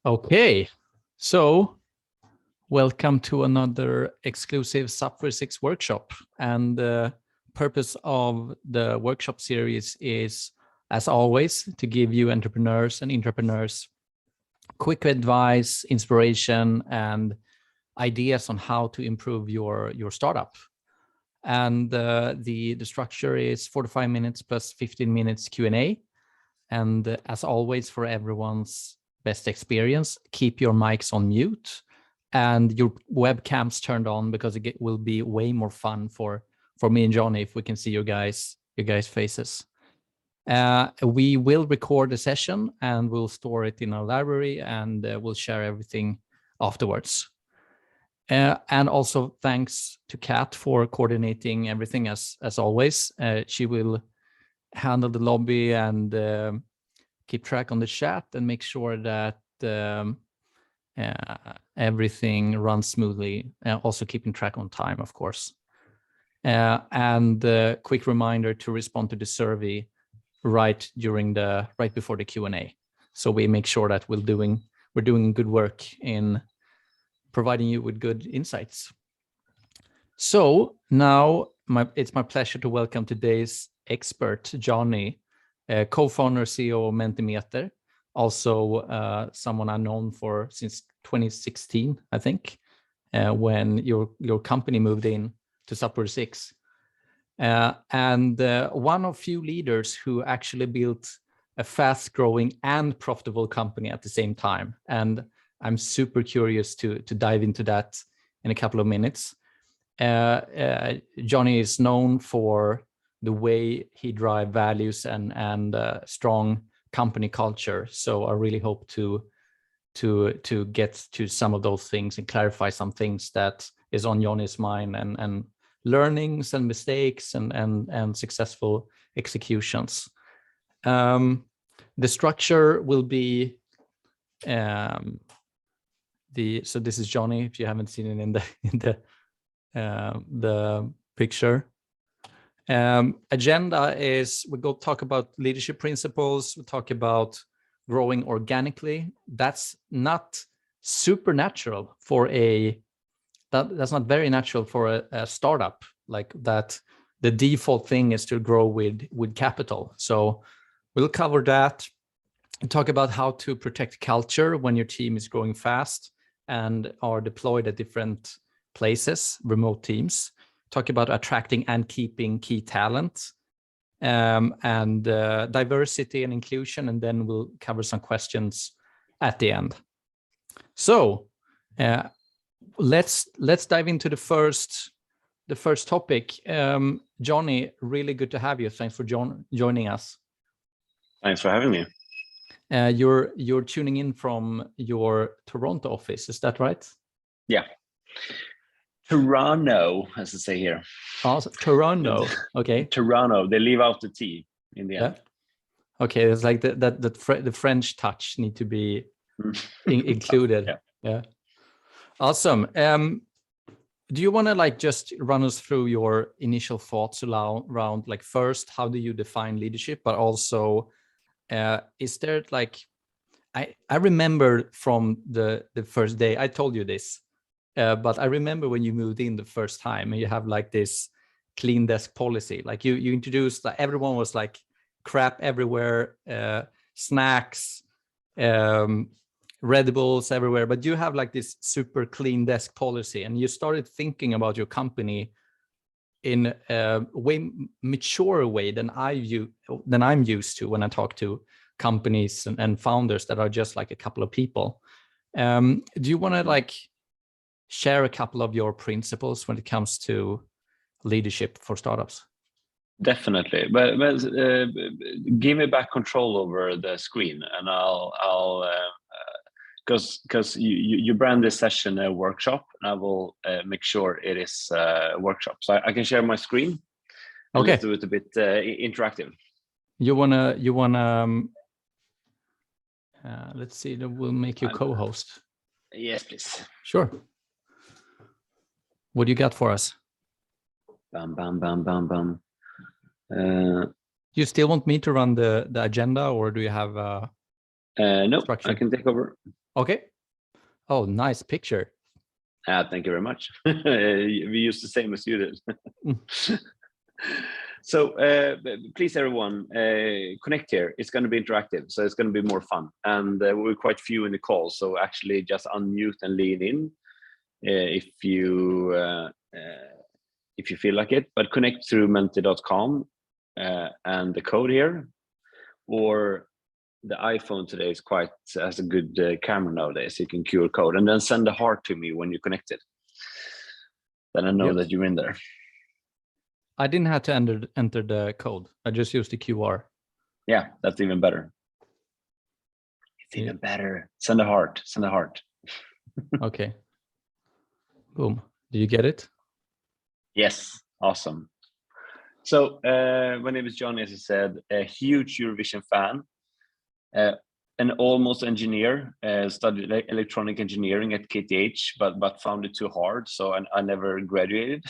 Okay, so welcome to another exclusive SUP46 workshop. And the purpose of the workshop series is, as always, to give you entrepreneurs and intrapreneurs quick advice, inspiration, and ideas on how to improve your startup. And the structure is 45 minutes plus 15 minutes Q&A. And as always, for everyone's best experience, keep your mics on mute and your webcams turned on, because it will be way more fun for me and Johnny if we can see your guys' faces. We will record the session and we'll store it in our library, and we'll share everything afterwards. And also thanks to Kat for coordinating everything as always. She will handle the lobby and keep track on the chat and make sure that everything runs smoothly, also keeping track on time, of course. And quick reminder to respond to the survey right before the Q&A. So we make sure that we're doing good work in providing you with good insights. So now it's my pleasure to welcome today's expert, Johnny, co-founder, CEO of Mentimeter, also someone I've known for since 2016, I think, when your company moved in to SUP46. And one of few leaders who actually built a fast-growing and profitable company at the same time. And I'm super curious to dive into that in a couple of minutes. Johnny is known for the way he drives values and strong company culture. So I really hope to get to some of those things and clarify some things that is on Johnny's mind, and learnings and mistakes and successful executions. The structure will be so this is Johnny, if you haven't seen it in the picture. Agenda is we go talk about leadership principles. We talk about growing organically. That's not supernatural for that's not very natural for a startup like that. The default thing is to grow with capital. So we'll cover that and talk about how to protect culture when your team is growing fast and are deployed at different places, remote teams. Talk about attracting and keeping key talent, and diversity and inclusion, and then we'll cover some questions at the end. So let's dive into the first topic. Johnny, really good to have you. Thanks for joining us. Thanks for having me. You're tuning in from your Toronto office, is that right? Yeah. Toronto, as I say here. Oh, Toronto. Okay. Toronto. They leave out the T in the end. Yeah. Okay, it's like the French touch need to be included. Yeah. Awesome. Do you want to just run us through your initial thoughts around first, how do you define leadership, but also is there I remember from the first day, I told you this. But I remember when you moved in the first time and you have this clean desk policy, you introduced, everyone was crap everywhere, snacks, Red Bulls everywhere, but you have this super clean desk policy, and you started thinking about your company in a way mature way than I'm used to when I talk to companies and founders that are just a couple of people. Do you want to share a couple of your principles when it comes to leadership for startups? Definitely, but give me back control over the screen, and I'll because you brand this session a workshop, and I will make sure it is a workshop. So I can share my screen. Okay. Let's do it a bit interactive. You wanna let's see. We'll make you co-host. Yes, please. Sure. What do you got for us? Bam, bam, bam, bam, bam. You still want me to run the agenda, or do you have no, structure? I can take over. Okay. Oh, nice picture. Thank you very much. We used the same as you did. So please, everyone, connect here. It's going to be interactive, so it's going to be more fun. And we're quite few in the call, so actually just unmute and lean in if you feel like it. But connect through menti.com and the code here, or the iPhone today has a good camera nowadays. You can QR code and then send a heart to me when you're connected. Then I know that you're in there. I didn't have to enter the code. I just used the QR. Yeah, that's even better. It's even better. Send a heart. Send a heart. Okay. Boom. Do you get it? Yes. Awesome. So my name is Johnny, as I said, a huge Eurovision fan, an almost engineer, studied electronic engineering at KTH, but found it too hard, so I never graduated.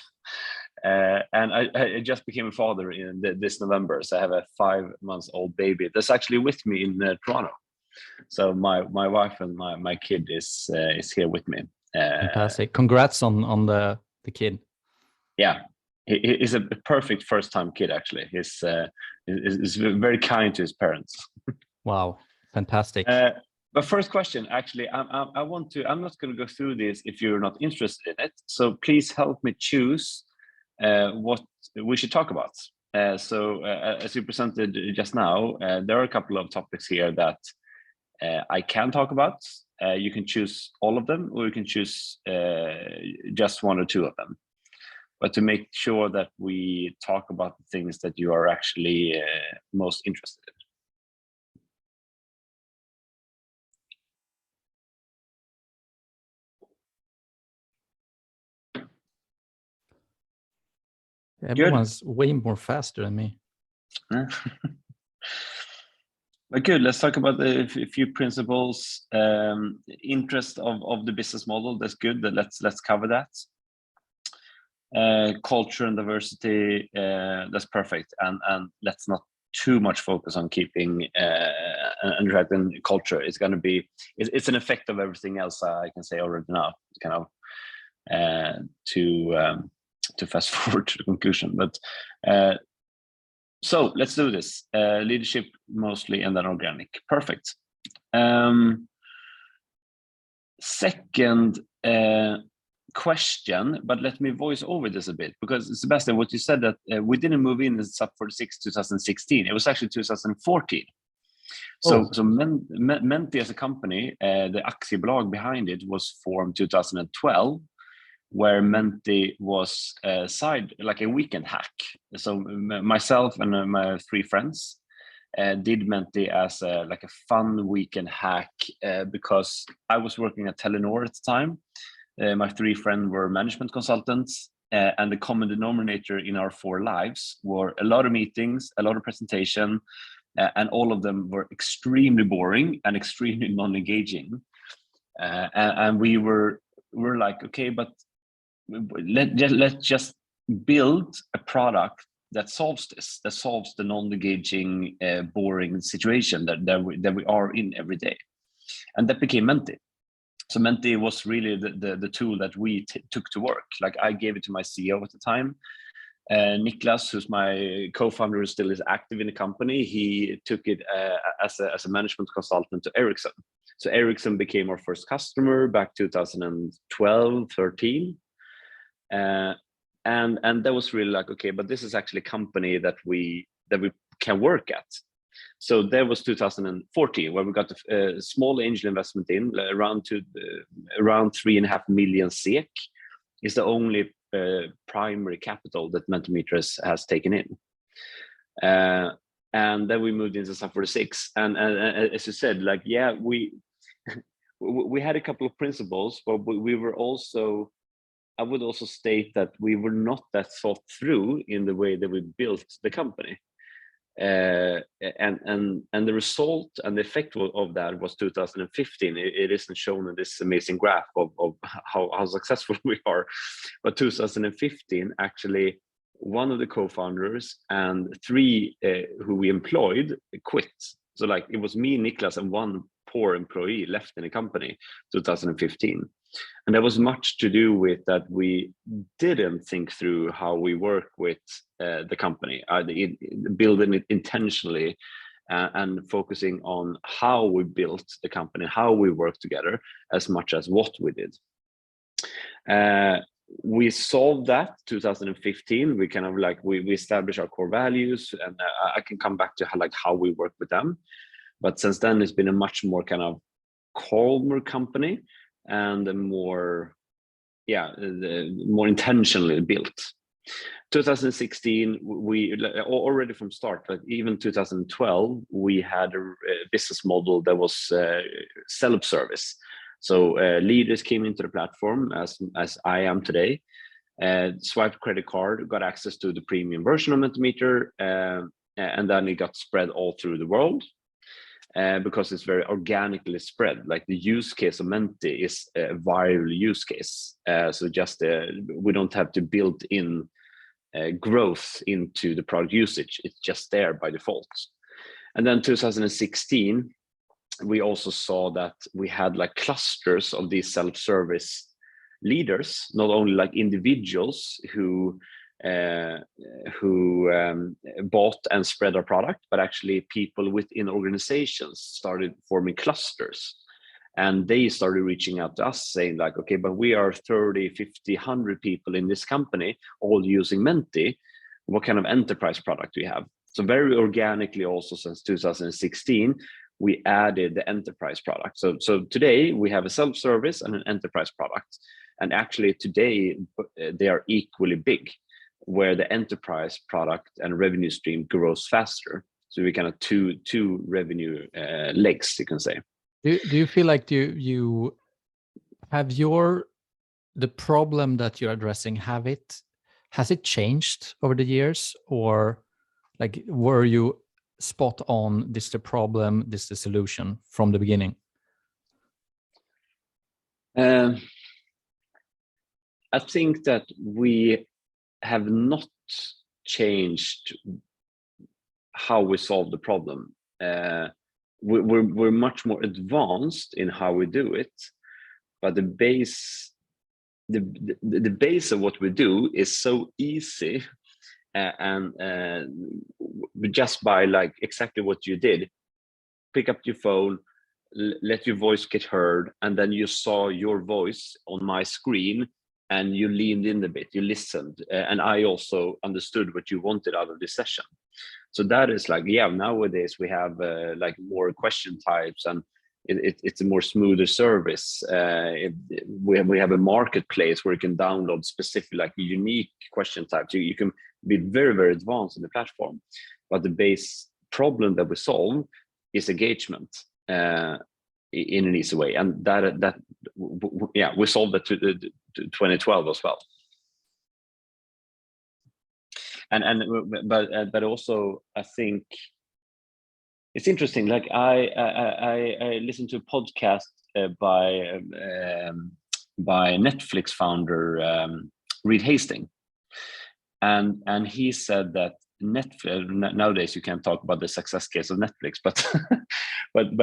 And I just became a father in this November, so I have a 5-month-old baby that's actually with me in Toronto. So my wife and my kid is here with me. Fantastic! Congrats on the kid. Yeah, he's a perfect first-time kid. Actually, he's very kind to his parents. Wow, fantastic! But first question, actually, I'm not going to go through this if you're not interested in it. So please help me choose what we should talk about. So as you presented just now, there are a couple of topics here that I can talk about. You can choose all of them, or you can choose just one or two of them. But to make sure that we talk about the things that you are actually most interested in. Everyone's way more faster than me. But good. Let's talk about a few principles. Interest of the business model. That's good. Let's cover that. Culture and diversity. That's perfect. And let's not too much focus on keeping and driving culture. It's going to be. It's an effect of everything else. I can say already now. Kind of to fast forward to the conclusion, but. So let's do this. Leadership mostly, and then organic. Perfect. Second question, but let me voice over this a bit, because Sebastian, what you said that we didn't move in SUP46 2016. It was actually 2014. So Menti as a company, the aktiebolag behind it was formed 2012. Where Menti was like a weekend hack. So myself and my 3 friends did Menti as like a fun weekend hack because I was working at Telenor at the time. My 3 friends were management consultants, and the common denominator in our 4 lives were a lot of meetings, a lot of presentation, and all of them were extremely boring and extremely non-engaging. And we were like, okay, but let's just build a product that solves this, that solves the non-engaging, boring situation that we are in every day, and that became Menti. So Menti was really the tool that we took to work. Like I gave it to my CEO at the time, Niklas, who's my co-founder, who still is active in the company. He took it as a management consultant to Ericsson. So Ericsson became our first customer back 2012, 13. And that was really like, okay, but this is actually a company that we can work at. So that was 2014 where we got a small angel investment in around 3.5 million SEK. Is the only primary capital that Mentimeter has taken in. And then we moved into SUP46, and as you said, like, yeah, we had a couple of principles, but we were also, I would also state that we were not that thought through in the way that we built the company. And the result and the effect of that was 2015. It isn't shown in this amazing graph of how successful we are. But 2015, actually, one of the co-founders and 3 who we employed quit. So like it was me, Niklas, and 1 core employee left in the company, 2015. And that was much to do with that we didn't think through how we work with the company, building it intentionally and focusing on how we built the company, how we work together, as much as what we did. We solved that 2015. We kind of like we established our core values, and I can come back to how we work with them. But since then, it's been a much more kind of calmer company and a more intentionally built. 2016, we already from start, but even 2012, we had a business model that was self-service. So leaders came into the platform as I am today, swiped credit card, got access to the premium version of Mentimeter, and then it got spread all through the world. Because it's very organically spread. Like the use case of Menti is a viral use case. So just we don't have to build in growth into the product usage. It's just there by default. And then 2016, we also saw that we had like clusters of these self-service leaders, not only like individuals who bought and spread our product, but actually people within organizations started forming clusters, and they started reaching out to us saying like, okay, but we are 30, 50, 100 people in this company all using Menti. What kind of enterprise product do you have? So very organically also since 2016, we added the enterprise product. So today we have a self-service and an enterprise product, and actually today they are equally big, where the enterprise product and revenue stream grows faster. So we kind of two revenue legs, you can say. Do you feel like you have the problem that you're addressing, has it changed over the years, or like were you spot on, this the problem, this the solution from the beginning? I think that we have not changed how we solve the problem. We're much more advanced in how we do it, but the base of what we do is so easy, and just by like exactly what you did, pick up your phone, let your voice get heard, and then you saw your voice on my screen, and you leaned in a bit, you listened, and I also understood what you wanted out of this session. So that is like, yeah, nowadays we have like more question types, and it's a more smoother service. We have a marketplace where you can download specific, like unique question types. You can be very, very advanced in the platform, but the base problem that we solve is engagement in an easy way, and that we solved that to 2012 as well. But also I think it's interesting. Like I listened to a podcast by Netflix founder Reed Hastings, and he said that Netflix, nowadays you can't talk about the success case of Netflix, but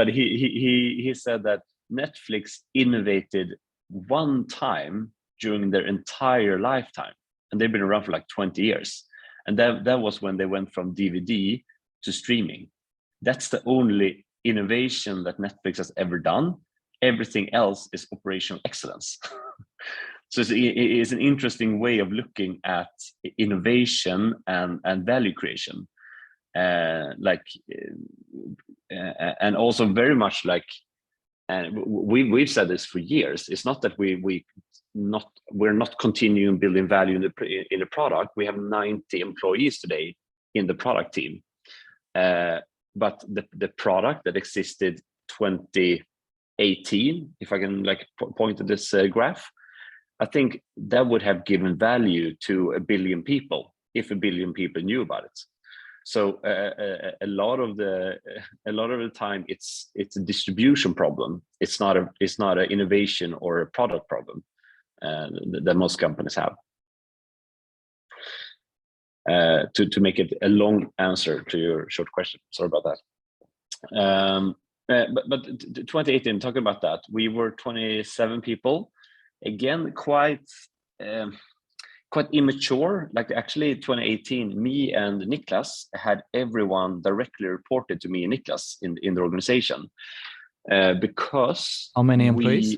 he said that Netflix innovated one time during their entire lifetime, and they've been around for like 20 years, and that was when they went from DVD to streaming. That's the only innovation that Netflix has ever done. Everything else is operational excellence. So it is an interesting way of looking at innovation and value creation, and also very much like, and we've said this for years. It's not that we're not continuing building value in the product. We have 90 employees today in the product team, but the product that existed 2018, if I can like point to this graph, I think that would have given value to 1 billion people if 1 billion people knew about it. So a lot of the time it's a distribution problem. It's not an innovation or a product problem that most companies have. To make it a long answer to your short question, sorry about that. But 2018, talking about that, we were 27 people. Again, quite immature. Like actually 2018, me and Niklas had everyone directly reported to me and Niklas in the organization. Because how many employees?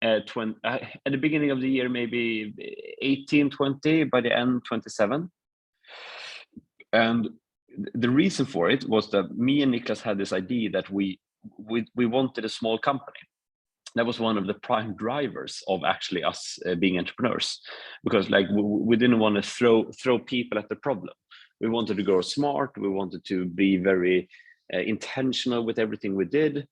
At the beginning of the year, maybe 18, 20, by the end 27. And the reason for it was that me and Niklas had this idea that we wanted a small company. That was one of the prime drivers of actually us being entrepreneurs, because like we didn't want to throw people at the problem. We wanted to go smart. We wanted to be very intentional with everything we did.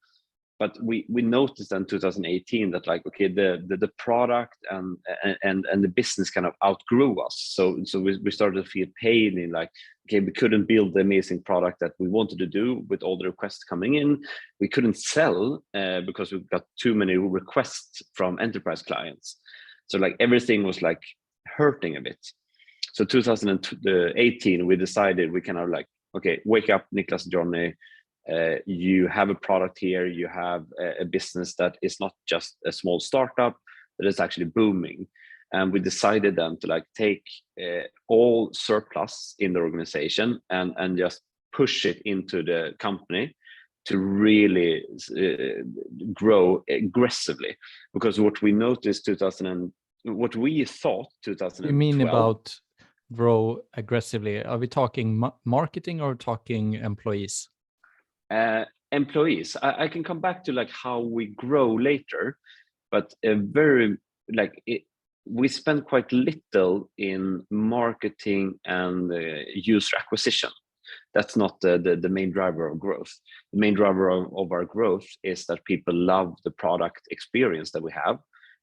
But we noticed in 2018 that like, okay, the product and the business kind of outgrew us. So we started to feel pain in like, okay, we couldn't build the amazing product that we wanted to do with all the requests coming in. We couldn't sell because we got too many requests from enterprise clients. So like everything was like hurting a bit. So 2018, we decided we kind of like, okay, wake up, Niklas, Johnny. You have a product here, you have a business that is not just a small startup, that is actually booming. And we decided then to like take all surplus in the organization and just push it into the company to really grow aggressively. Because what we noticed what we thought 2012. You mean about grow aggressively? Are we talking marketing or talking employees? Employees. I can come back to like how we grow later, but we spend quite little in marketing and user acquisition. That's not the main driver of growth. The main driver of our growth is that people love the product experience that we have,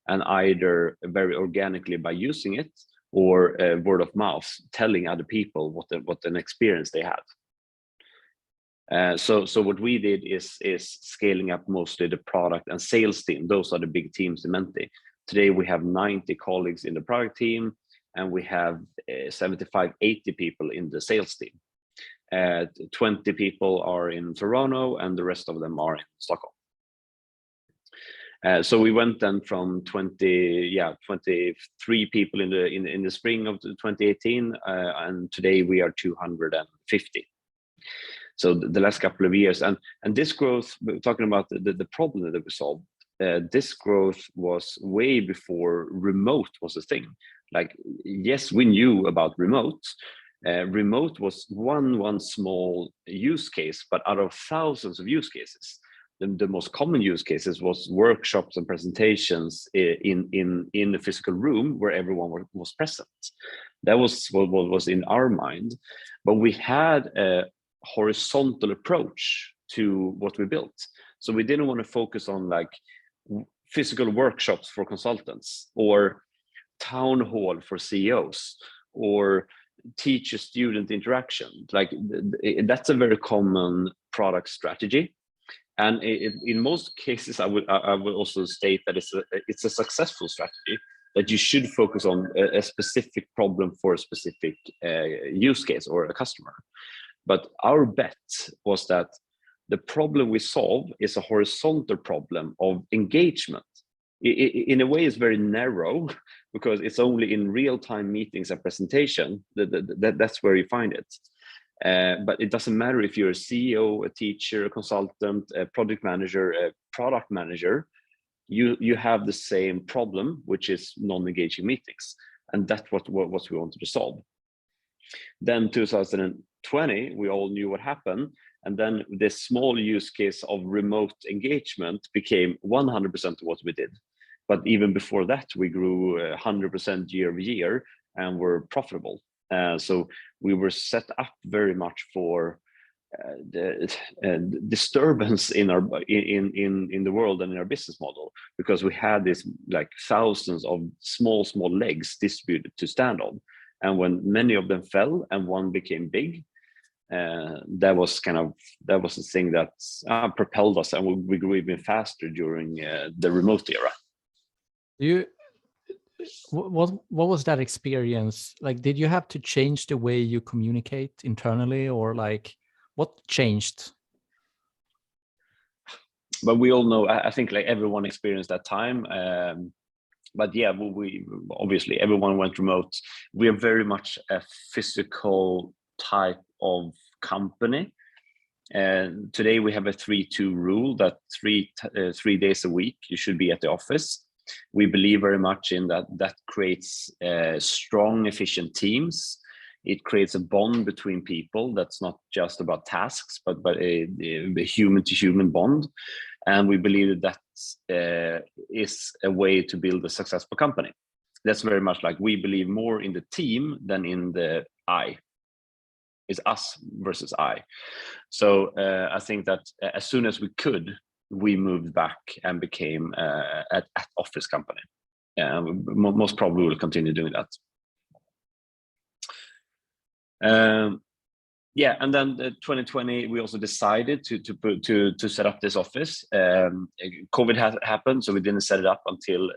and either very organically by using it or word of mouth, telling other people what an experience they had. So what we did is scaling up mostly the product and sales team. Those are the big teams in Menti. Today we have 90 colleagues in the product team, and we have 75, 80 people in the sales team. 20 people are in Toronto, and the rest of them are in Stockholm. So we went then from 23 people in the spring of 2018, and today we are 250. So the last couple of years, and this growth, talking about the problem that we solved, this growth was way before remote was a thing. Like, yes, we knew about remote. Remote was one small use case, but out of thousands of use cases, the most common use cases was workshops and presentations in the physical room where everyone was present. That was what was in our mind, but we had a horizontal approach to what we built. So we didn't want to focus on like physical workshops for consultants or town hall for CEOs or teacher-student interaction. Like that's a very common product strategy. And in most cases, I would also state that it's a successful strategy, that you should focus on a specific problem for a specific use case or a customer. But our bet was that the problem we solve is a horizontal problem of engagement. In a way, it's very narrow because it's only in real-time meetings and presentation that's where you find it. But it doesn't matter if you're a CEO, a teacher, a consultant, a project manager, a product manager, you have the same problem, which is non-engaging meetings. And that's what we wanted to solve. Then 2020, we all knew what happened. And then this small use case of remote engagement became 100% of what we did. But even before that, we grew 100% year over year and were profitable. So we were set up very much for the disturbance in the world and in our business model, because we had this like thousands of small legs distributed to stand on. And when many of them fell and one became big, that was the thing that propelled us, and we grew even faster during the remote era. What was that experience like? Did you have to change the way you communicate internally, or like what changed? but we all know, I think like everyone experienced that time. But yeah, we obviously everyone went remote. We are very much a physical type of company. And today we have a 3-2 rule that 3 days a week you should be at the office. We believe very much in that. That creates strong, efficient teams. It creates a bond between people that's not just about tasks, but a human-to-human bond. And we believe that is a way to build a successful company. That's very much like we believe more in the team than in the I. It's us versus I. So I think that as soon as we could, we moved back and became an office company. Most probably will continue doing that. Yeah, and then 2020 we also decided to set up this office. COVID has happened, so we didn't set it up until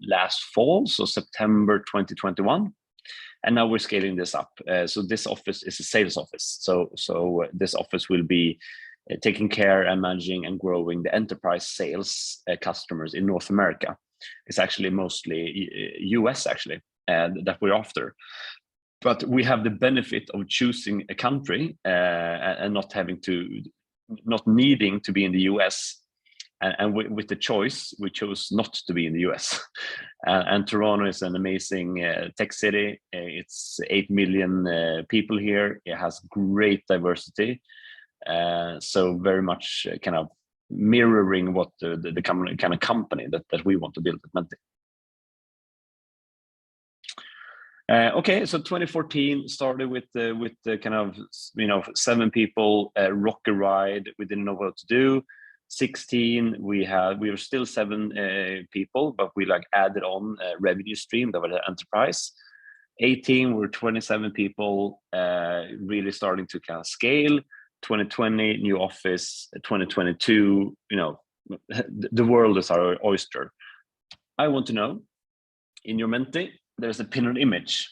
last fall, so September 2021. And now we're scaling this up. So this office is a sales office. So this office will be taking care and managing and growing the enterprise sales customers in North America. It's actually mostly US actually that we're after. But we have the benefit of choosing a country and not needing to be in the US. And with the choice, we chose not to be in the US. And Toronto is an amazing tech city. It's 8 million people here. It has great diversity. So very much kind of mirroring what the kind of company that we want to build at Menti. Okay, so 2014 started with the kind of 7 people, rocky ride. We didn't know what to do. 16 we were still 7 people, but we like added on a revenue stream that was an enterprise. 18 we're 27 people, really starting to kind of scale. 2020 new office. 2022, the world is our oyster. I want to know, in your Menti there's a pinned image.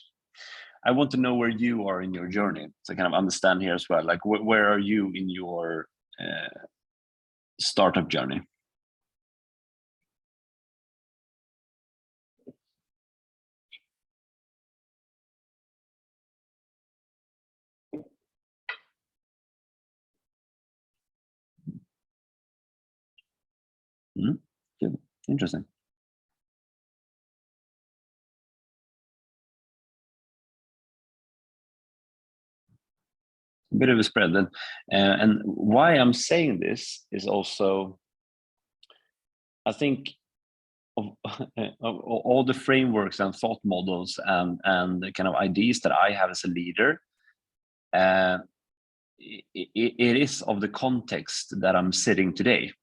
I want to know where you are in your journey, to kind of understand here as well, like where are you in your startup journey? Good, interesting. A bit of a spread, and why I'm saying this is also, I think of all the frameworks and thought models and the kind of ideas that I have as a leader, it is of the context that I'm sitting today.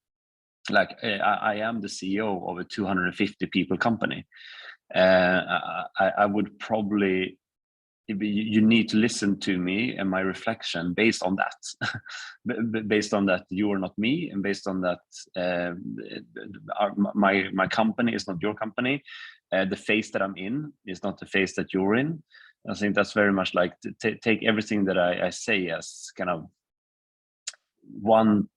Like I am the CEO of a 250 people company. I would probably, you need to listen to me and my reflection based on that. Based on that, you are not me, and based on that, my company is not your company. The phase that I'm in is not the phase that you're in. I think that's very much like take everything that I say as kind of one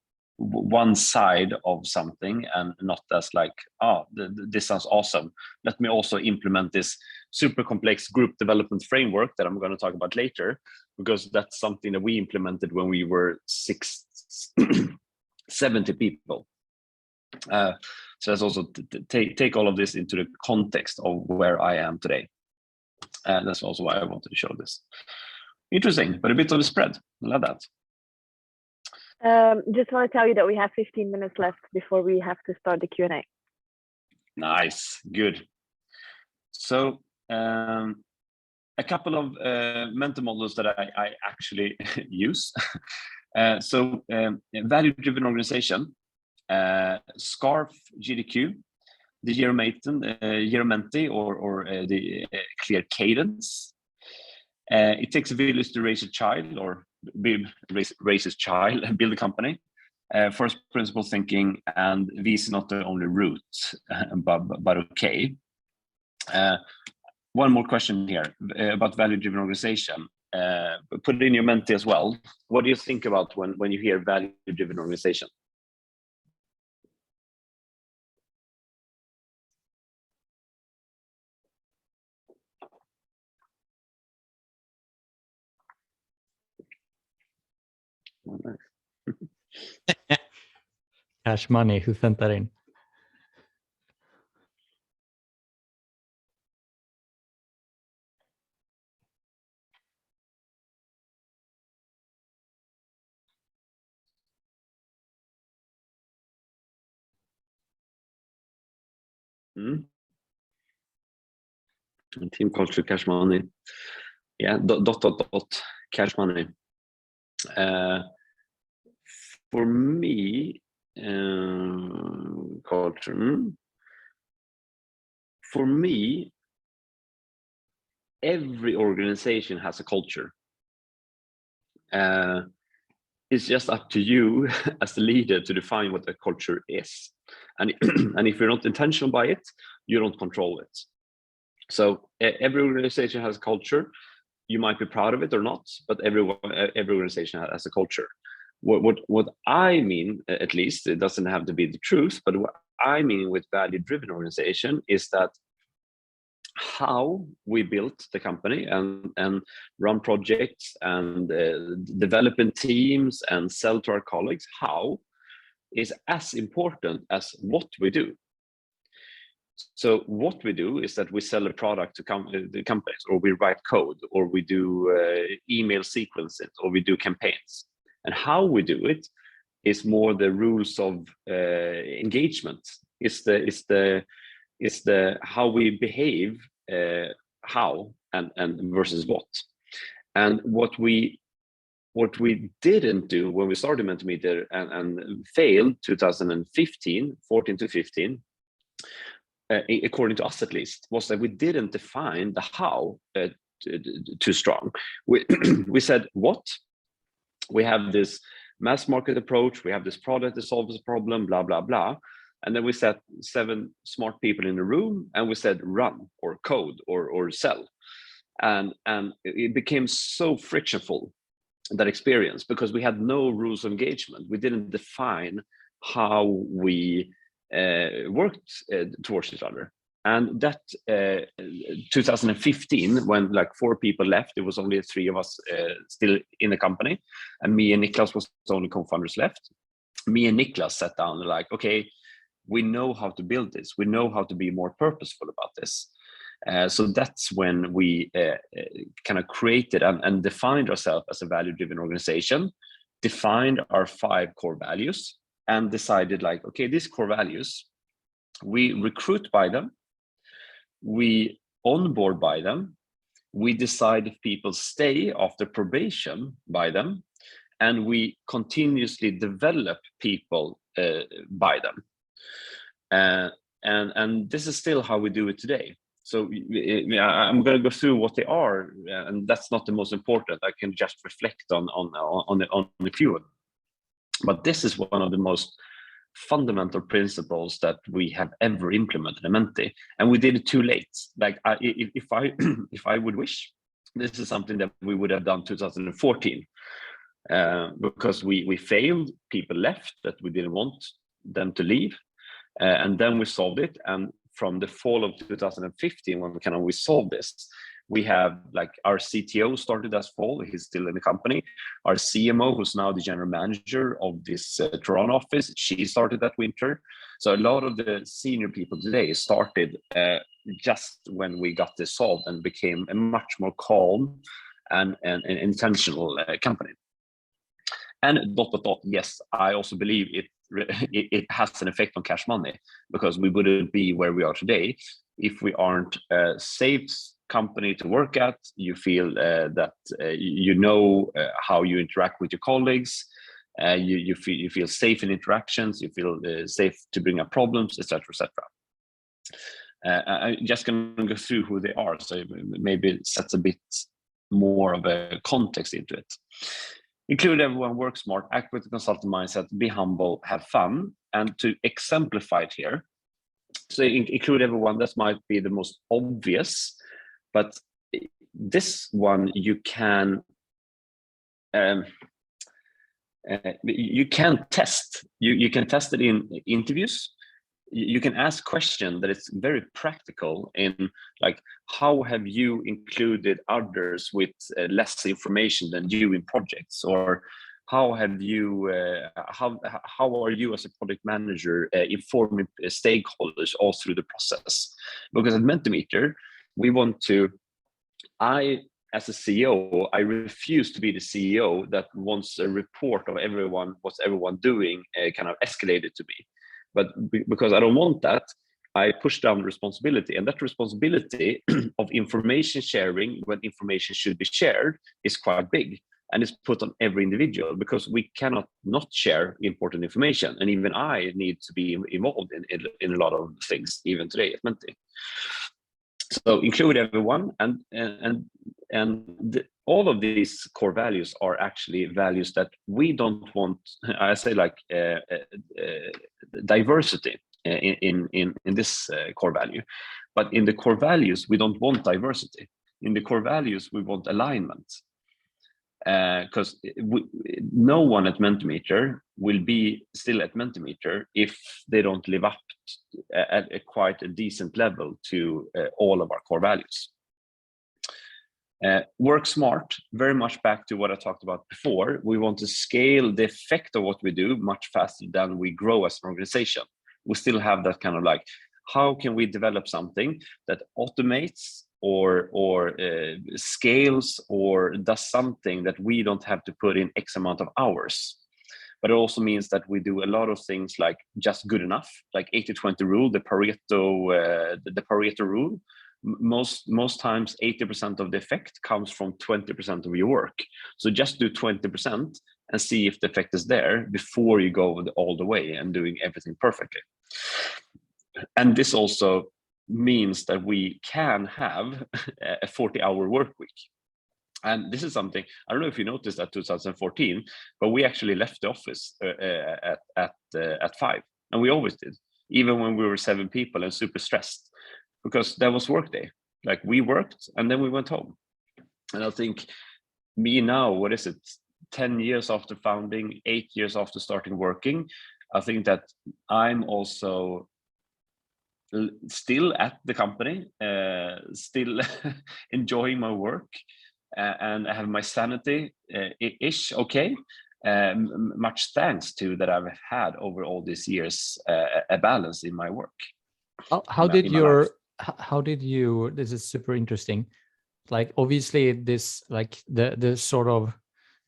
side of something, and not as like, oh, this sounds awesome, let me also implement this super complex group development framework that I'm going to talk about later, because that's something that we implemented when we were 70 people. So that's also take all of this into the context of where I am today, and that's also why I wanted to show this. Interesting, but a bit of a spread. I love that. Just want to tell you that we have 15 minutes left before we have to start the Q&A. Nice, good. So a couple of mental models that I actually use. So value-driven organization, SCARF GDQ, the year Menti, or the clear cadence. It takes a village to raise a child, or raise a child and build a company. First principle thinking, and this is not the only route, but okay. One more question here about value-driven organization. Put it in your Menti as well. What do you think about when you hear value-driven organization? nice. Cash money. Who sent that in? Team culture, cash money. Yeah, dot cash money. For me, culture. For me, every organization has a culture. It's just up to you as the leader to define what the culture is. And, and if you're not intentional by it, you don't control it. So every organization has a culture. You might be proud of it or not, but every organization has a culture. What I mean, at least, it doesn't have to be the truth, but what I mean with value-driven organization is that how we built the company and run projects and development teams and sell to our colleagues, how is as important as what we do. So what we do is that we sell a product to the companies, or we write code, or we do email sequences, or we do campaigns. And how we do it is more the rules of engagement. It's the how we behave, how and versus what. And what we didn't do when we started Mentimeter and failed 14 to 15, according to us at least, was that we didn't define the how too strong. We said what? We have this mass market approach, we have this product that solves a problem, blah, blah, blah. And then we set 7 smart people in a room and we said run or code or sell. And it became so frictionful, that experience, because we had no rules of engagement. We didn't define how we worked towards each other. And that 2015, when like 4 people left, it was only 3 of us still in the company, and me and Niklas was the only co-founders left. Me and Niklas sat down and like, okay, we know how to build this. We know how to be more purposeful about this. So that's when we kind of created and defined ourselves as a value-driven organization, defined our 5 core values, and decided like, okay, these core values, we recruit by them, we onboard by them, we decide if people stay after probation by them, and we continuously develop people by them. And this is still how we do it today. So I'm going to go through what they are, and that's not the most important. I can just reflect on a few of them. But this is one of the most fundamental principles that we have ever implemented in Menti, and we did it too late. Like if I would wish, this is something that we would have done 2014, because we failed. People left that we didn't want them to leave, and then we solved it. And from the fall of 2015, when we solved this, we have like our CTO started as fall, he's still in the company. Our CMO, who's now the general manager of this Toronto office, she started that winter. So a lot of the senior people today started just when we got this solved and became a much more calm and intentional company. And ... Yes, I also believe it has an effect on cash money, because we wouldn't be where we are today if we aren't a safe company to work at. You feel that you know how you interact with your colleagues. You feel safe in interactions. You feel safe to bring up problems, etc., etc. I'm just going to go through who they are, so maybe it sets a bit more of a context into it. Include everyone, work smart, act with the consultant mindset, be humble, have fun. And to exemplify it here, so include everyone, that might be the most obvious, but this one you can test. You can test it in interviews. You can ask questions that it's very practical in, like, how have you included others with less information than you in projects? Or how have you how are you as a product manager informing stakeholders all through the process? Because at Mentimeter, we want to, as a CEO, I refuse to be the CEO that wants a report of what's everyone doing kind of escalated to me. But because I don't want that, I push down the responsibility, and that responsibility of information sharing when information should be shared is quite big, and it's put on every individual, because we cannot not share important information, and even I need to be involved in a lot of things even today at Menti. So include everyone, and all of these core values are actually values that we don't want. I say like diversity in this core value, but in the core values we don't want diversity. In the core values we want alignment, because no one at Mentimeter will be still at Mentimeter if they don't live up at quite a decent level to all of our core values. Work smart, very much back to what I talked about before. We want to scale the effect of what we do much faster than we grow as an organization. We still have that kind of like, how can we develop something that automates or scales or does something that we don't have to put in X amount of hours? But it also means that we do a lot of things like just good enough, like 80-20 rule, the Pareto rule. Most times 80% of the effect comes from 20% of your work. So just do 20% and see if the effect is there before you go all the way and doing everything perfectly. And this also means that we can have a 40-hour work week. And this is something, I don't know if you noticed that 2014, but we actually left the office at 5, and we always did, even when we were 7 people and super stressed, because that was work day. Like we worked and then we went home. And I think me now, what is it, 10 years after founding, 8 years after starting working, I think that I'm also still at the company, still enjoying my work, and I have my sanity ish okay. Much thanks to that I've had over all these years a balance in my work. How did you, this is super interesting. Like obviously this, like the sort of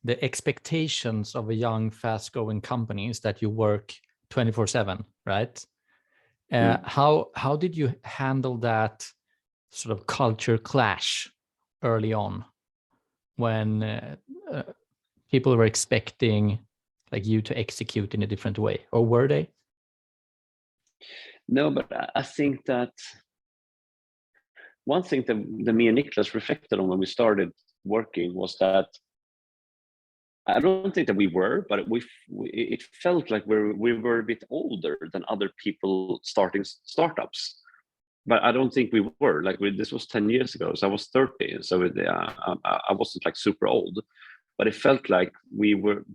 the expectations of a young fast growing company is that you work 24/7, right? How did you handle that sort of culture clash early on when people were expecting like you to execute in a different way, or were they? No, but I think that one thing that me and Niklas reflected on when we started working was that I don't think that we were, but it felt like we were a bit older than other people starting startups. But I don't think we were. Like this was 10 years ago, so I was 30, so I wasn't like super old, but it felt like we weren't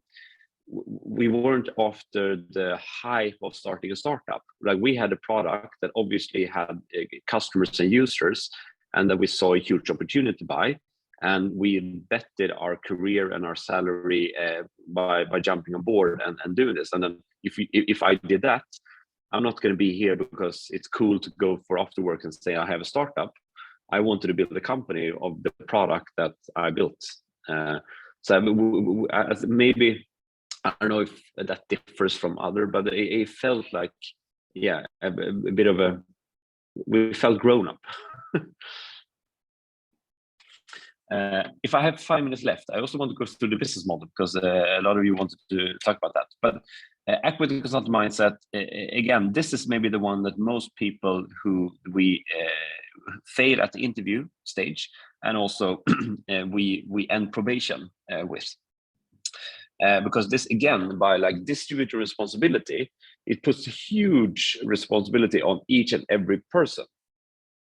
after the hype of starting a startup. Like we had a product that obviously had customers and users, and that we saw a huge opportunity by. And we betted our career and our salary by jumping on board and doing this. And then if I did that, I'm not going to be here because it's cool to go for after work and say I have a startup. I wanted to build a company of the product that I built. So maybe, I don't know if that differs from other, but it felt like, yeah, a bit of a, we felt grown up. If I have 5 minutes left, I also want to go through the business model because a lot of you wanted to talk about that. But equity consultant mindset, again, this is maybe the one that most people who we fail at the interview stage, and also we end probation with. Because this, again, by like distributor responsibility, it puts a huge responsibility on each and every person.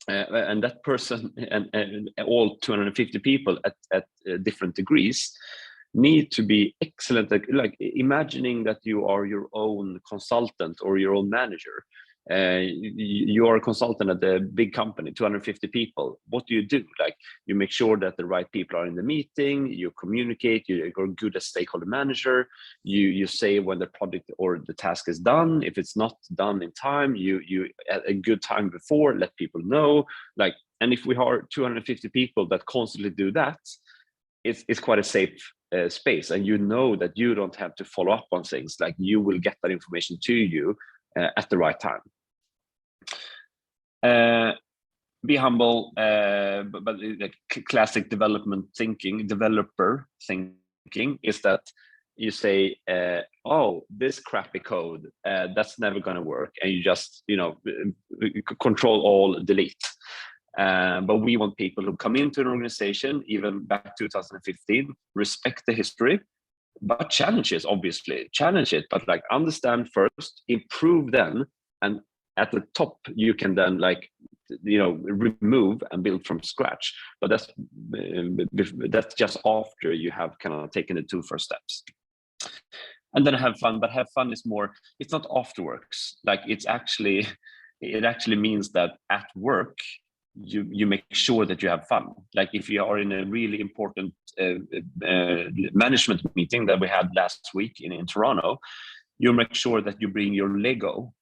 And that person and all 250 people at different degrees need to be excellent. Like imagining that you are your own consultant or your own manager, You are a consultant at a big company, 250 people. What do? Like, you make sure that the right people are in the meeting, you communicate, you're good as stakeholder manager, you say when the project or the task is done. If it's not done in time, you at a good time before let people know. Like, and if we are 250 people that constantly do that, it's quite a safe space, and you know that you don't have to follow up on things. Like, you will get that information to you at the right time. Be humble, but the classic developer thinking is that you say, oh, this crappy code, that's never going to work, and you just, control all delete. But we want people who come into an organization, even back 2015, respect the history, but challenge it, but like, understand first, improve then, and at the top you can then, like, remove and build from scratch. But that's just after you have kind of taken the 2 first steps. And then have fun, but have fun is more, it's not afterwards. Like, it actually means that at work you make sure that you have fun. Like, if you are in a really important management meeting that we had last week in Toronto, you make sure that you bring your Lego,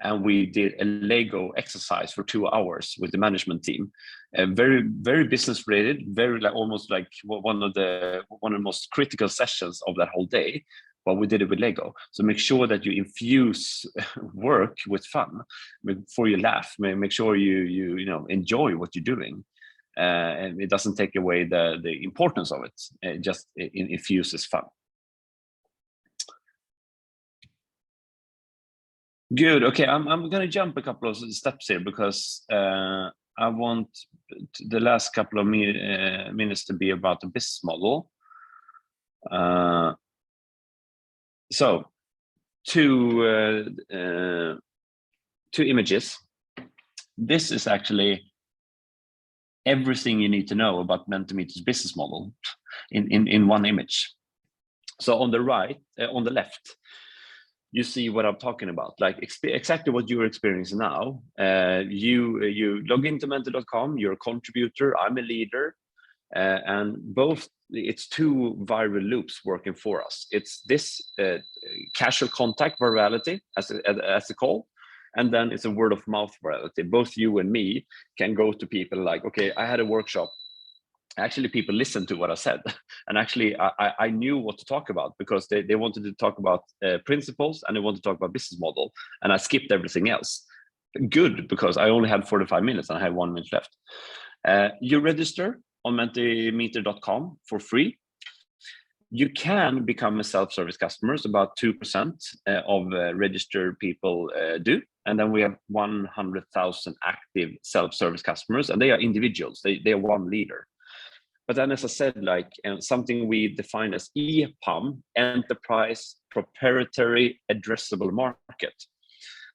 and we did a Lego exercise for 2 hours with the management team. Very, very business related, very, like, almost like one of the most critical sessions of that whole day. But we did it with Lego. So make sure that you infuse work with fun before you laugh. Make sure you enjoy what you're doing, and it doesn't take away the importance of it. It infuses fun. Good. Okay, I'm going to jump a couple of steps here, because I want the last couple of minutes to be about the business model. So, two images. This is actually everything you need to know about Mentimeter's business model in one image. So on the left, you see what I'm talking about, like exactly what you're experiencing now. You log into menti.com, you're a contributor, I'm a leader, and both, it's 2 viral loops working for us. It's this casual contact virality as a call, and then it's a word of mouth virality. Both you and me can go to people like, okay, I had a workshop. Actually, people listened to what I said, and actually I knew what to talk about, because they wanted to talk about principles, and they wanted to talk about business model, and I skipped everything else. Good, because I only had 45 minutes and I had 1 minute left. You register on mentimeter.com for free. You can become a self-service customer. It's about 2% of registered people do. And then we have 100,000 active self-service customers, and they are individuals. They are one leader. But then, as I said, like, something we define as EPAM, enterprise proprietary addressable market.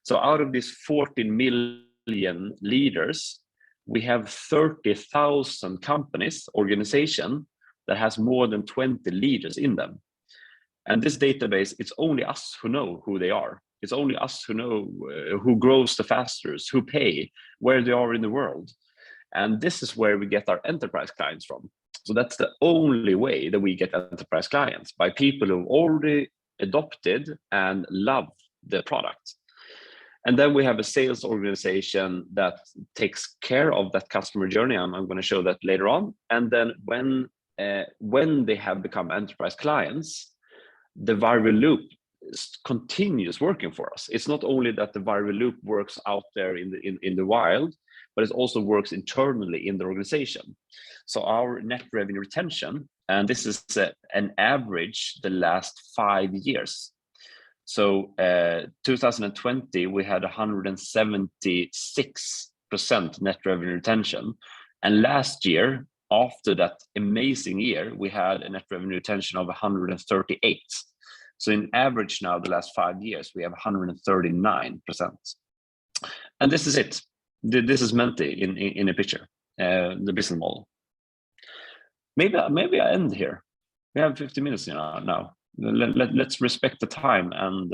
So out of these 14 million leaders, we have 30,000 companies, organization, that has more than 20 leaders in them. And this database, it's only us who know who they are. It's only us who know who grows the fastest, who pay, where they are in the world. And this is where we get our enterprise clients from. So that's the only way that we get enterprise clients, by people who've already adopted and love the product. And then we have a sales organization that takes care of that customer journey. I'm going to show that later on. And then when they have become enterprise clients, the viral loop continues working for us. It's not only that the viral loop works out there in the wild, but it also works internally in the organization. So our net revenue retention, and this is an average the last 5 years. So 2020, we had 176% net revenue retention. And last year, after that amazing year, we had a net revenue retention of 138. So in average now, the last 5 years, we have 139%. And this is it. This is Menti in a picture, the business model. Maybe I end here. We have 50 minutes now. Let's respect the time and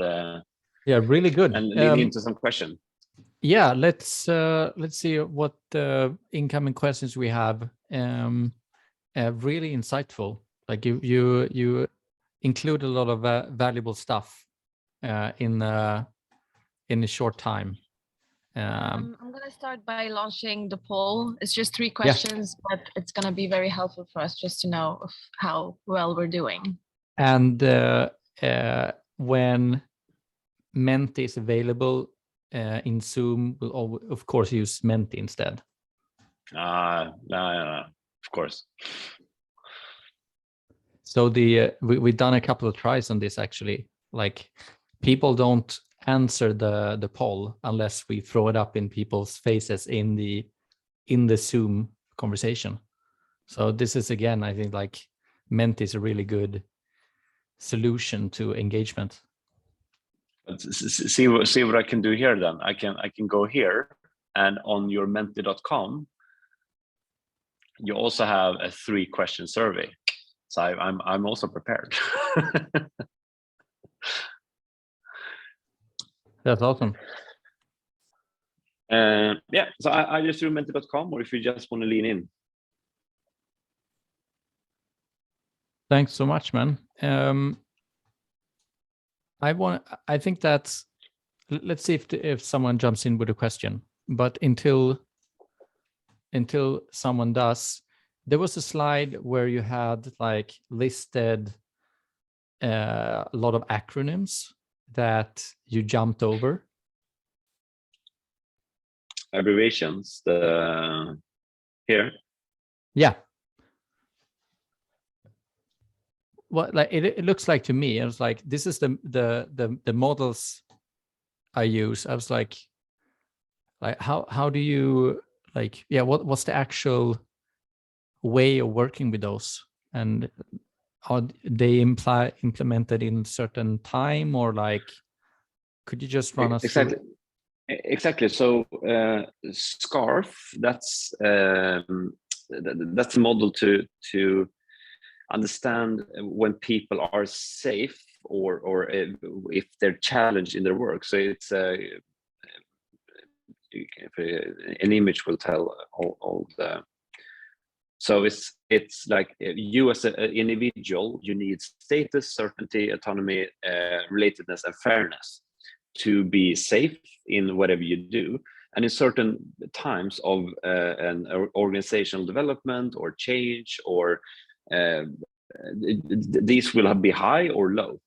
yeah, really good. and lead into some question. Yeah, let's see what incoming questions we have. Really insightful. Like you include a lot of valuable stuff in a short time. I'm gonna start by launching the poll. It's just 3 questions, but it's gonna be very helpful for us just to know how well we're doing. And when Menti is available in Zoom, we'll of course use Menti instead. Of course. So we've done a couple of tries on this actually. Like people don't answer the poll unless we throw it up in people's faces in the Zoom conversation. So this is again, I think like Menti is a really good solution to engagement. See what I can do here then. I can go here, and on your menti.com you also have a 3-question survey. So I'm also prepared. That's awesome. Yeah, so I just threw menti.com, or if you just want to lean in. Thanks so much, man. I think that's, let's see if someone jumps in with a question, but until someone does, there was a slide where you had like listed a lot of acronyms that you jumped over. Abbreviations, here. Yeah. What like it looks like to me, it was like, this is the models I use. I was like how do you like, yeah, what's the actual way of working with those, and are they implemented in certain time, or like could you just run us exactly through? Exactly. So SCARF, that's a model to understand when people are safe or if they're challenged in their work. So it's an image will tell all the. So it's like you as an individual, you need status, certainty, autonomy, relatedness, and fairness to be safe in whatever you do. And in certain times of an organizational development or change, or these will be high or low.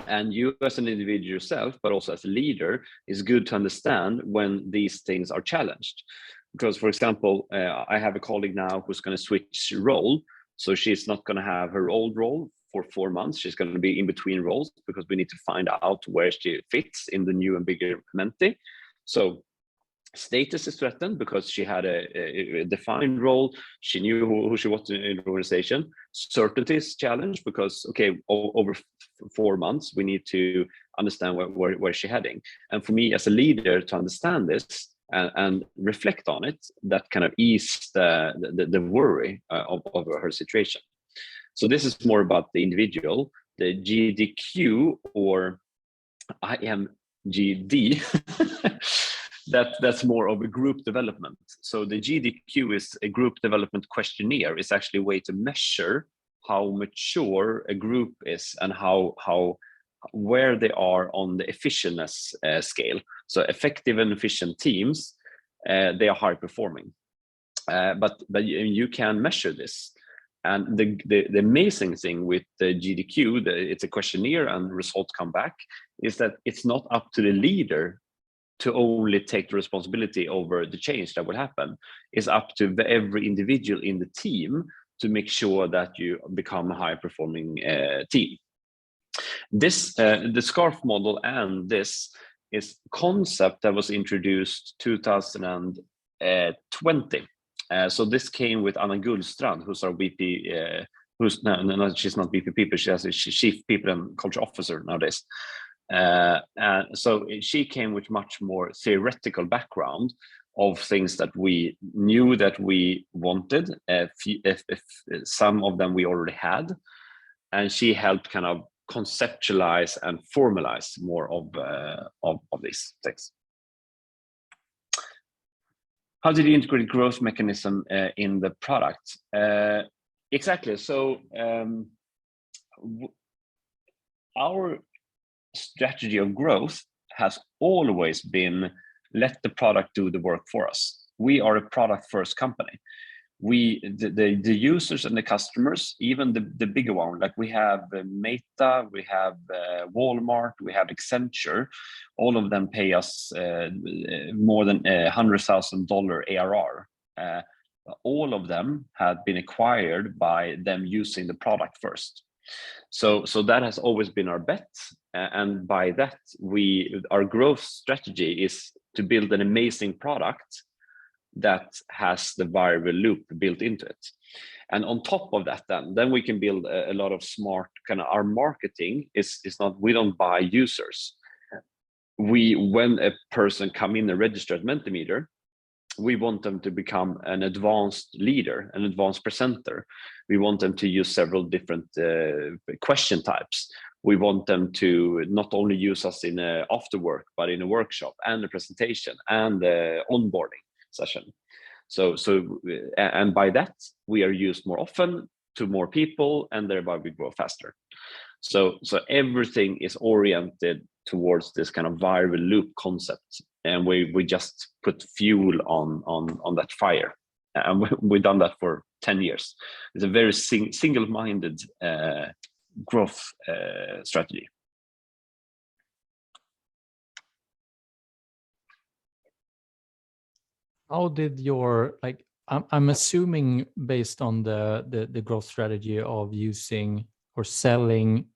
And you as an individual yourself, but also as a leader, is good to understand when these things are challenged. Because, for example, I have a colleague now who's going to switch role. So she's not going to have her old role for 4 months. She's going to be in between roles because we need to find out where she fits in the new and bigger Menti. So status is threatened because she had a defined role. She knew who she was in the organization. Certainty is challenged because, okay, over 4 months, we need to understand where she's heading. And for me as a leader to understand this and reflect on it, that kind of ease the worry of her situation. So this is more about the individual. The GDQ or IMGD, that's more of a group development. So the GDQ is a group development questionnaire. It's actually a way to measure how mature a group is and where they are on the efficiency scale. So effective and efficient teams, they are high performing. But you can measure this. And the amazing thing with the GDQ, it's a questionnaire and results come back, is that it's not up to the leader to only take the responsibility over the change that will happen. It's up to every individual in the team to make sure that you become a high-performing team. This, the SCARF model, and this is a concept that was introduced 2020. So this came with Anna Gullstrand, who's our VP, she's not VP people, she's Chief People and Culture Officer nowadays. So she came with much more theoretical background of things that we knew that we wanted. If some of them we already had, and she helped kind of conceptualize and formalize more of these things. How did you integrate growth mechanism in the product? Exactly. So our strategy of growth has always been let the product do the work for us. We are a product first company. The users and the customers, even the bigger one, like we have Meta, we have Walmart, we have Accenture, all of them pay us more than $100,000 ARR. All of them have been acquired by them using the product first. So that has always been our bet, and by that our growth strategy is to build an amazing product that has the viral loop built into it. And on top of that, then we can build a lot of smart kind of, our marketing is not, we don't buy users. When a person come in and register at Mentimeter, we want them to become an advanced leader, an advanced presenter. We want them to use several different question types. We want them to not only use us in after work, but in a workshop and a presentation and onboarding session. So and by that we are used more often to more people, and thereby we grow faster. So everything is oriented towards this kind of viral loop concept, and we just put fuel on that fire, and we've done that for 10 years. It's a very single-minded growth strategy. How did your, like, I'm assuming based on the growth strategy of using or selling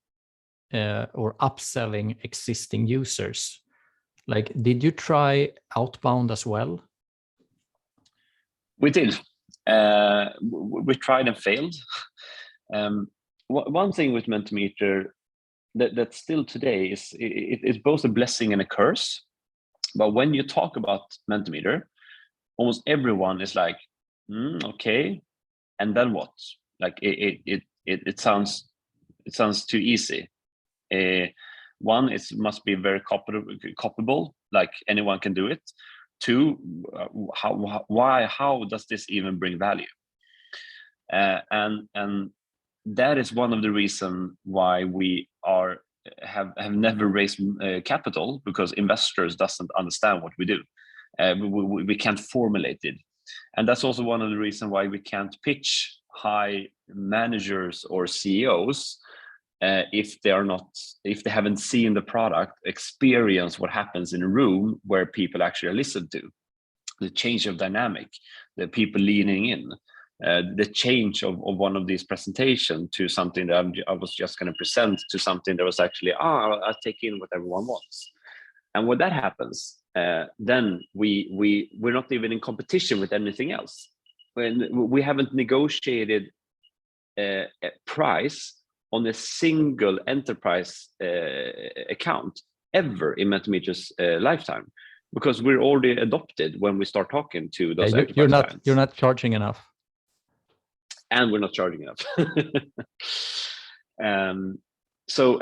or upselling existing users, like, did you try outbound as well? We did. We tried and failed. One thing with Mentimeter that still today is it's both a blessing and a curse. But when you talk about Mentimeter, almost everyone is like, okay, and then what? Like it sounds too easy. One, it must be very copyable, like anyone can do it. Two, how does this even bring value? And that is one of the reasons why we have never raised capital, because investors doesn't understand what we do. We can't formulate it, and that's also one of the reasons why we can't pitch high managers or CEOs if they haven't seen the product, experience what happens in a room where people actually are listened to, the change of dynamic, the people leaning in, the change of one of these presentations to something that I was just going to present to something that was actually, I'll take in what everyone wants. And when that happens, then we're not even in competition with anything else. When we haven't negotiated a price on a single enterprise account ever in Mentimeter's lifetime, because we're already adopted when we start talking to those enterprise clients. You're not charging enough, and we're not charging enough. So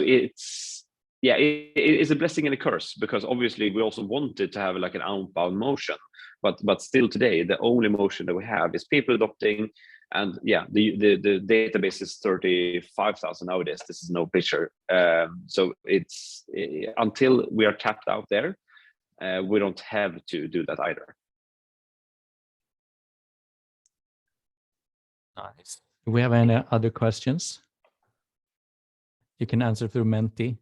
it's, yeah, it is a blessing and a curse, because obviously we also wanted to have like an outbound motion, but still today the only motion that we have is people adopting. And yeah, the database is 35,000 nowadays. This is no picture. So it's until we are tapped out there, we don't have to do that either. Nice. Do we have any other questions? You can answer through Menti.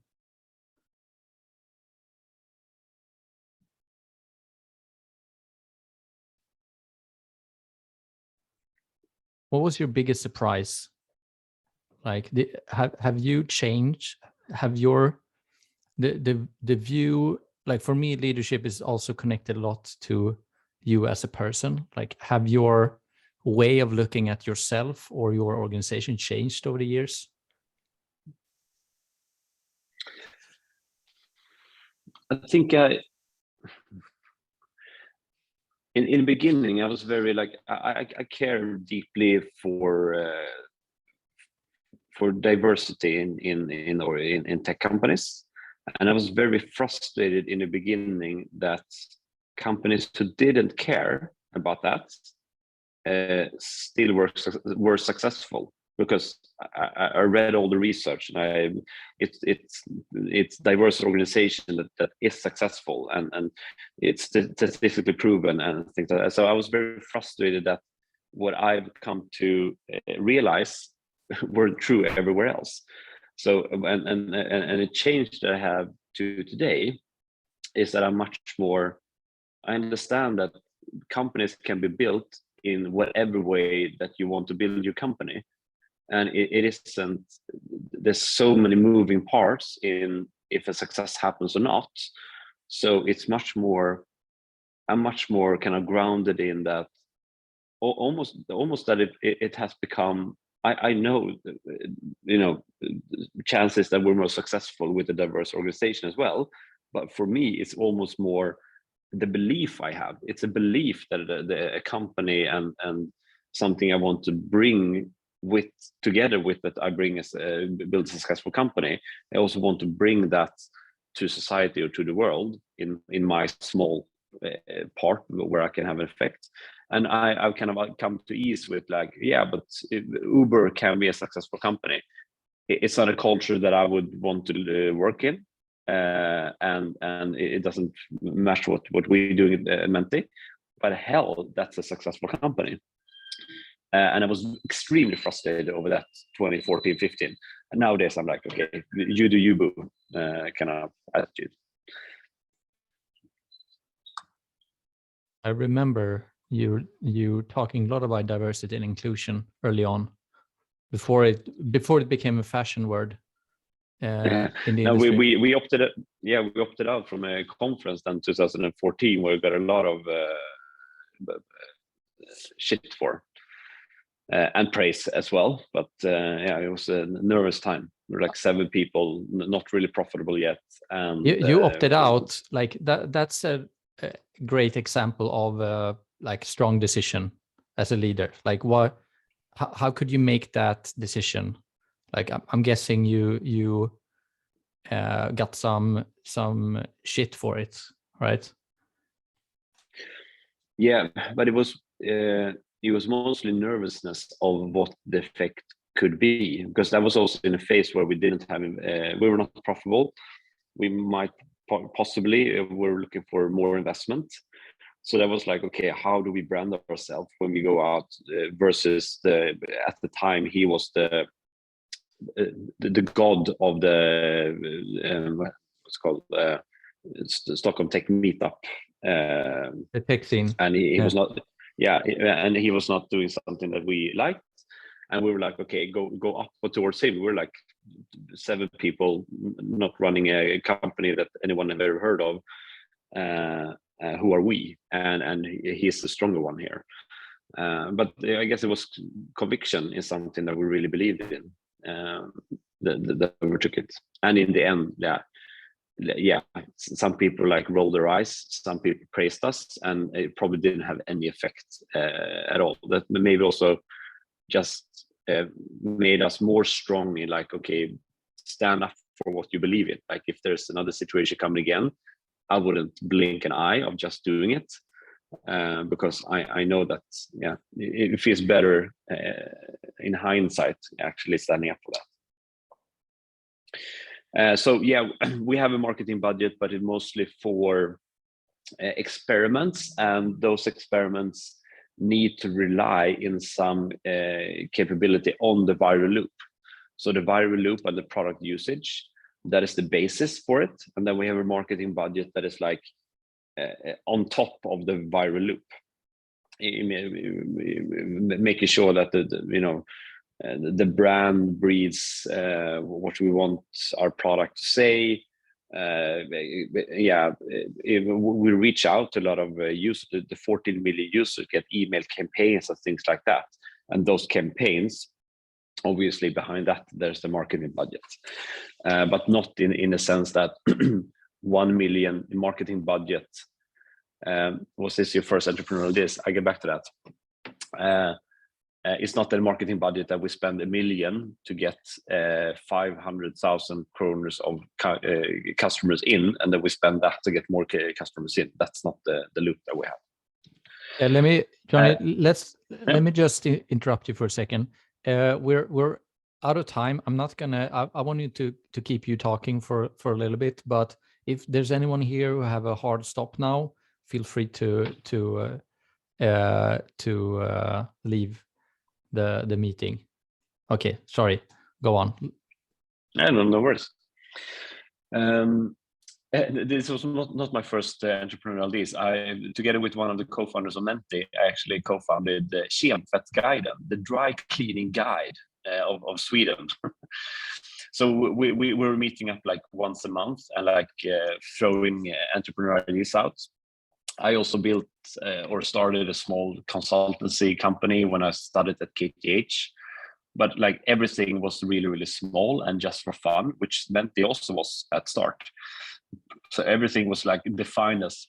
What was your biggest surprise? Like, have you changed? Have your the view, like for me, leadership is also connected a lot to you as a person. Like, have your way of looking at yourself or your organization changed over the years? I think in the beginning, I was very like, I care deeply for diversity in tech companies, and I was very frustrated in the beginning that companies who didn't care about that still were successful, because I read all the research, and it's diverse organization that is successful, and it's statistically proven and things like that. So I was very frustrated that what I've come to realize were true everywhere else. So and a change that I have to today is that I understand that companies can be built in whatever way that you want to build your company. And it isn't, there's so many moving parts in if a success happens or not. So it's I'm much more kind of grounded in that, almost that it has become, I know, chances that we're more successful with a diverse organization as well. But for me, it's almost more the belief I have. It's a belief that a company and something I want to bring together with that I bring as build a successful company. I also want to bring that to society or to the world in my small part where I can have an effect. And I've kind of come to ease with like, yeah, but Uber can be a successful company. It's not a culture that I would want to work in, and it doesn't match what we're doing at Menti. But hell, that's a successful company. And I was extremely frustrated over that 2014, 15. And nowadays I'm like, okay, you do you, boo, kind of attitude. I remember you talking a lot about diversity and inclusion early on, before it became a fashion word in the industry. We opted out from a conference in 2014 where we got a lot of shit for. And praise as well, but it was a nervous time. We were like 7 people, not really profitable yet. And you opted out, like that. That's a great example of like strong decision as a leader. Like how could you make that decision? Like I'm guessing you got some shit for it, right? Yeah, but it was mostly nervousness of what the effect could be, because that was also in a phase where we didn't have, we were not profitable. We might possibly were looking for more investment. So that was like, okay, how do we brand ourselves when we go out versus at the time he was the god of the what's called Stockholm Tech Meetup. The tech scene. And he was not. Yeah, and he was not doing something that we liked, and we were like, okay, go up towards him. We're like 7 people, not running a company that anyone have ever heard of. Who are we? And he's the stronger one here. But I guess it was conviction is something that we really believed in. That overtook it, and in the end, yeah, some people like rolled their eyes, some people praised us, and it probably didn't have any effect at all. That maybe also just made us more strongly like, okay, stand up for what you believe in. Like if there's another situation coming again, I wouldn't blink an eye of just doing it, because I know that it feels better in hindsight actually standing up for that. So yeah, we have a marketing budget, but it's mostly for experiments, and those experiments need to rely in some capability on the viral loop. So the viral loop and the product usage, that is the basis for it. And then we have a marketing budget that is like on top of the viral loop, making sure that the brand breeds what we want our product to say. We reach out to a lot of users. The 14 million users get email campaigns and things like that, and those campaigns, obviously behind that there's the marketing budget, but not in a sense that 1 million marketing budget. Was this your first entrepreneurial this? I get back to that. It's not a marketing budget that we spend 1 million to get 500,000 kronor of customers in, and then we spend that to get more customers in. That's not the loop that we have. Yeah, let me, Johnny, let me just interrupt you for a second. We're out of time. I'm not gonna. I want you to keep you talking for a little bit, but if there's anyone here who have a hard stop now, feel free to leave the meeting. Okay, sorry. Go on. No worries. This was not my first entrepreneurial deals. I, together with one of the co-founders of Menti, I actually co-founded the Kemtvättguiden, the dry cleaning guide of Sweden. So we were meeting up like once a month and like throwing entrepreneurial deals out. I also built or started a small consultancy company when I studied at KTH. But like everything was really small and just for fun, which Menti also was at start. So everything was like defined as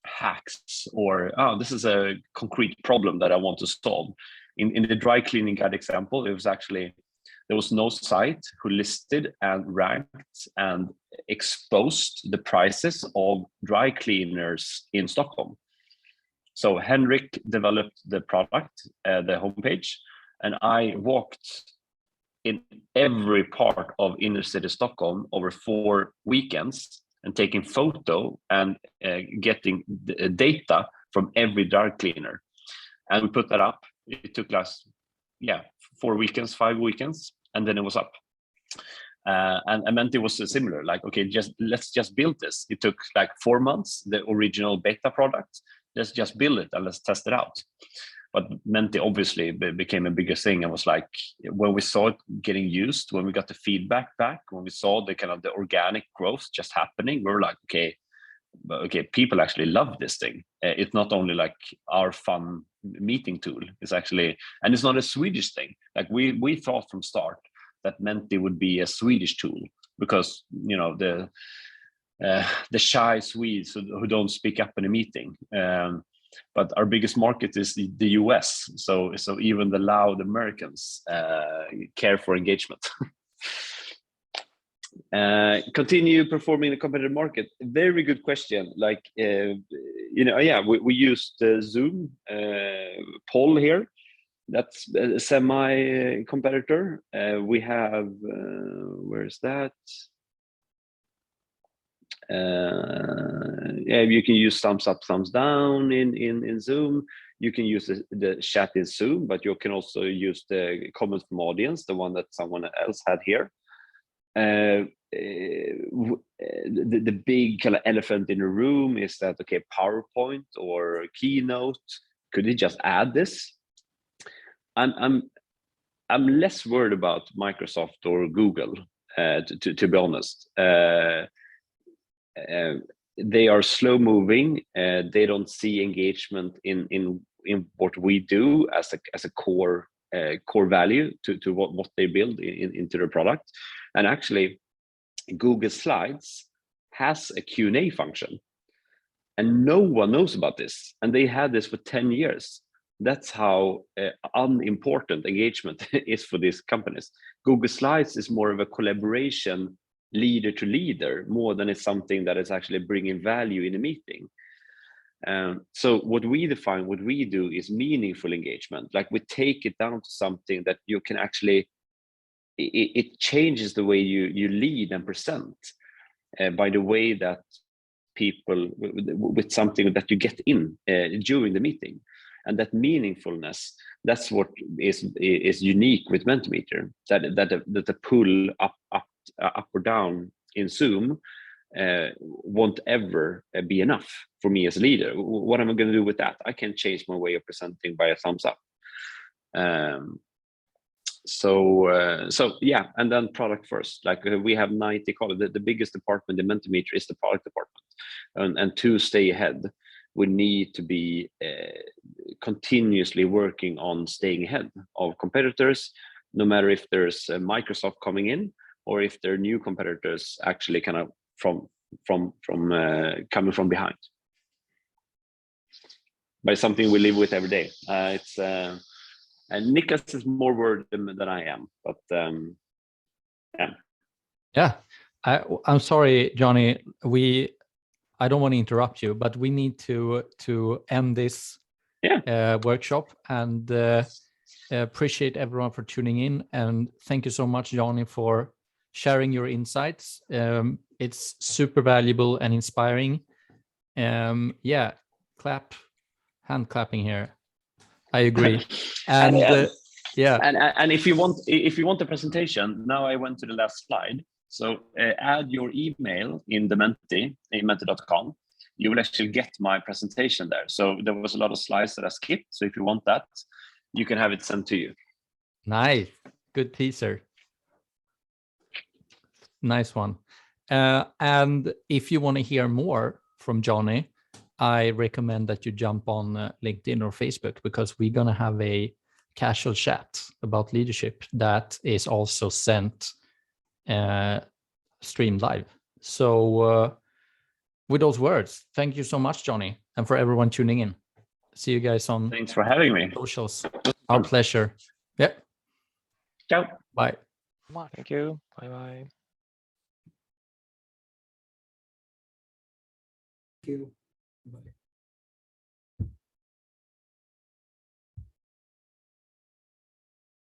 hacks or, oh, this is a concrete problem that I want to solve. In the dry cleaning guide example, it was actually, there was no site who listed and ranked and exposed the prices of dry cleaners in Stockholm. So Henrik developed the product, the homepage, and I walked in every part of inner city Stockholm over 4 weekends and taking photo and getting data from every dry cleaner. And we put that up. It took us, 4 weekends, 5 weekends, and then it was up. And Menti was similar, like, okay, let's just build this. It took like 4 months, the original beta product. Let's just build it and let's test it out. But Menti obviously became a bigger thing and was like, when we saw it getting used, when we got the feedback back, when we saw the kind of the organic growth just happening, we were like, okay, people actually love this thing. It's not only like our fun meeting tool. It's actually, and it's not a Swedish thing. Like we thought from start that Menti would be a Swedish tool because, you know, the shy Swedes who don't speak up in a meeting. But our biggest market is the US. So even the loud Americans care for engagement. Continue performing in the competitive market. Very good question. Like, we used the Zoom poll here. That's a semi-competitor. We have, where's that? You can use thumbs up, thumbs down in Zoom. You can use the chat in Zoom, but you can also use the comment from audience, the one that someone else had here. The big kind of elephant in the room is that, okay, PowerPoint or Keynote, could you just add this? I'm less worried about Microsoft or Google, to be honest. They are slow moving. They don't see engagement in what we do as a core value to what they build into their product. And actually, Google Slides has a Q&A function, and no one knows about this. And they had this for 10 years. That's how unimportant engagement is for these companies. Google Slides is more of a collaboration leader to leader more than it's something that is actually bringing value in a meeting. So what we define, what we do is meaningful engagement. Like we take it down to something that you can actually, it changes the way you lead and present by the way that people, with something that you get in during the meeting. And that meaningfulness, that's what is unique with Mentimeter, that the pull up or down in Zoom won't ever be enough for me as a leader. What am I going to do with that? I can change my way of presenting by a thumbs up. So yeah, and then product first. Like we have 90 colleagues. The biggest department in Mentimeter is the product department, and to stay ahead, we need to be continuously working on staying ahead of competitors, no matter if there's Microsoft coming in or if there are new competitors actually kind of from coming from behind. But it's something we live with every day. And Nicholas is more word than I am, but yeah. Yeah, I'm sorry, Johnny. I don't want to interrupt you, but we need to end this workshop, and appreciate everyone for tuning in. And thank you so much, Johnny, for sharing your insights. It's super valuable and inspiring. Yeah, hand clapping here. I agree. And yeah, and if you want the presentation, now I went to the last slide. So add your email in the Menti, in menti.com. You will actually get my presentation there. So there was a lot of slides that I skipped. So if you want that, you can have it sent to you. Nice, good teaser. Nice one. And if you want to hear more from Johnny, I recommend that you jump on LinkedIn or Facebook, because we're going to have a casual chat about leadership that is also sent streamed live. So with those words, thank you so much, Johnny, and for everyone tuning in. See you guys on Thanks for having me. socials. Our pleasure. Yeah. Ciao. Bye. Thank you. Bye-bye. Thank you.